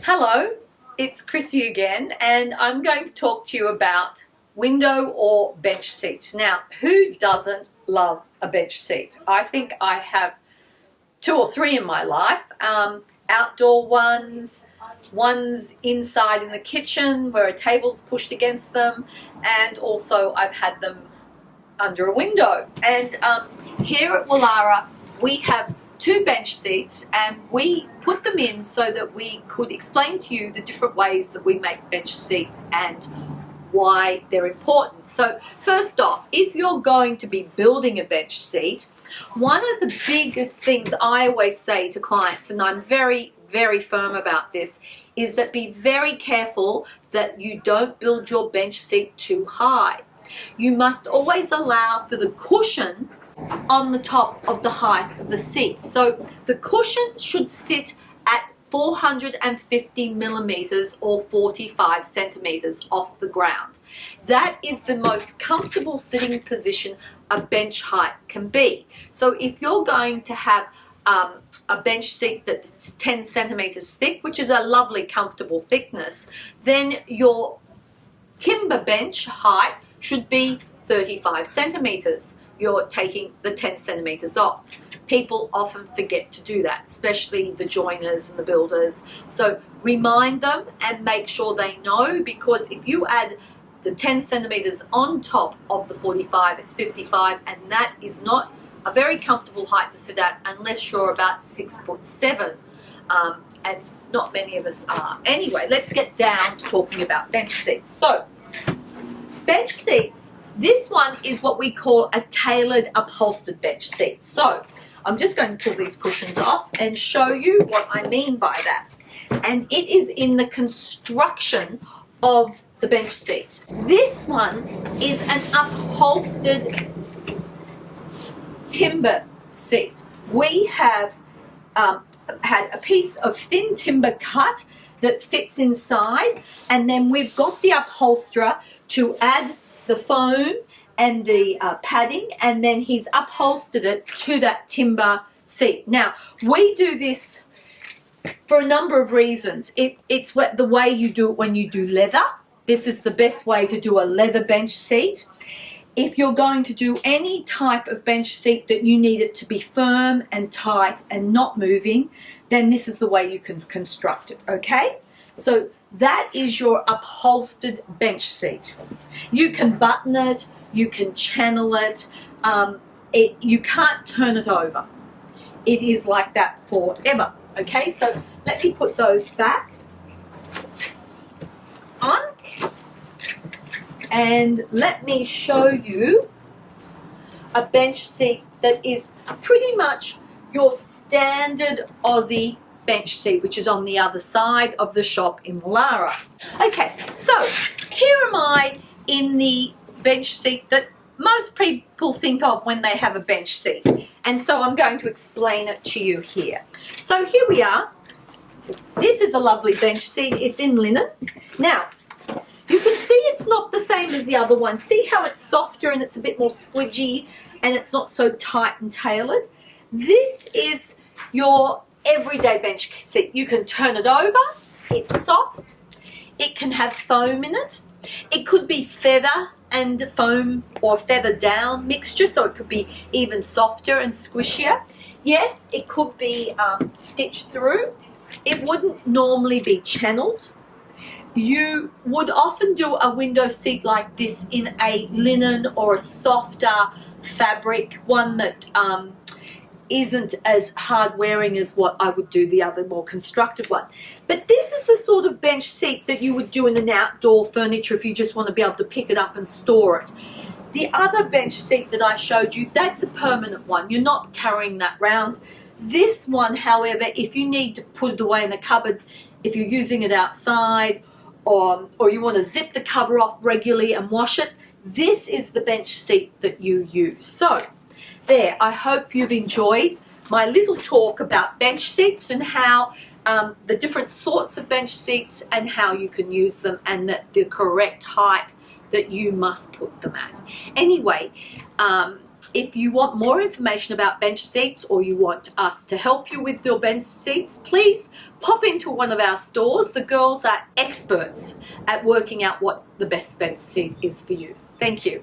Hello, it's Chrissy again, and I'm going to talk to you about window or bench seats. Now, who doesn't love a bench seat? I think I have two or three in my life. Outdoor ones inside in the kitchen where a table's pushed against them, and also I've had them under a window. And here at Woollahra, we have two bench seats, and we put them in so that we could explain to you the different ways that we make bench seats and why they're important. So first off, if you're going to be building a bench seat, one of the biggest things I always say to clients, and I'm very, very firm about this, is that be very careful that you don't build your bench seat too high. You must always allow for the cushion on the top of the height of the seat. So the cushion should sit at 450 millimeters or 45 centimeters off the ground. That is the most comfortable sitting position a bench height can be. So if you're going to have a bench seat that's 10 centimeters thick, which is a lovely comfortable thickness, then your timber bench height should be 35 centimeters. You're taking the 10 centimeters off. People often forget to do that, especially the joiners and the builders. So remind them and make sure they know, because if you add the 10 centimeters on top of the 45, it's 55, and that is not a very comfortable height to sit at unless you're about 6'7", and not many of us are. Anyway, let's get down to talking about bench seats. So, bench seats, this one is what we call a tailored upholstered bench seat. So I'm just going to pull these cushions off and show you what I mean by that. And it is in the construction of the bench seat. This one is an upholstered timber seat. We have had a piece of thin timber cut that fits inside, and then we've got the upholsterer to add the foam and the padding, and then he's upholstered it to that timber seat. Now, we do this for a number of reasons. It's the way you do it when you do leather. This is the best way to do a leather bench seat. If you're going to do any type of bench seat that you need it to be firm and tight and not moving, then this is the way you can construct it, okay? So that is your upholstered bench seat. You can button it, you can channel it, you can't turn it over. It is like that forever, okay? So let me put those back on, and let me show you a bench seat that is pretty much your standard Aussie bench seat, which is on the other side of the shop in Woollahra. Okay, so here am I in the bench seat that most people think of when they have a bench seat, and so I'm going to explain it to you here. So here we are. This is a lovely bench seat. It's in linen. Now, you can see it's not the same as the other one. See how it's softer and it's a bit more squidgy and it's not so tight and tailored? This is your everyday bench seat. You can turn it over. It's soft. It can have foam in it. It could be feather and foam or feather down mixture, so it could be even softer and squishier. Yes, it could be stitched through. It wouldn't normally be channeled. You would often do a window seat like this in a linen or a softer fabric, one that isn't as hard wearing as what I would do the other more constructed one. But this is the sort of bench seat that you would do in an outdoor furniture if you just want to be able to pick it up and store it. The other bench seat that I showed you, that's a permanent one. You're not carrying that round. This one, however, if you need to put it away in a cupboard, if you're using it outside, or you want to zip the cover off regularly and wash it, this is the bench seat that you use. So there, I hope you've enjoyed my little talk about bench seats and how the different sorts of bench seats and how you can use them, and the correct height that you must put them at. Anyway, if you want more information about bench seats, or you want us to help you with your bench seats, please pop into one of our stores. The girls are experts at working out what the best bench seat is for you. Thank you.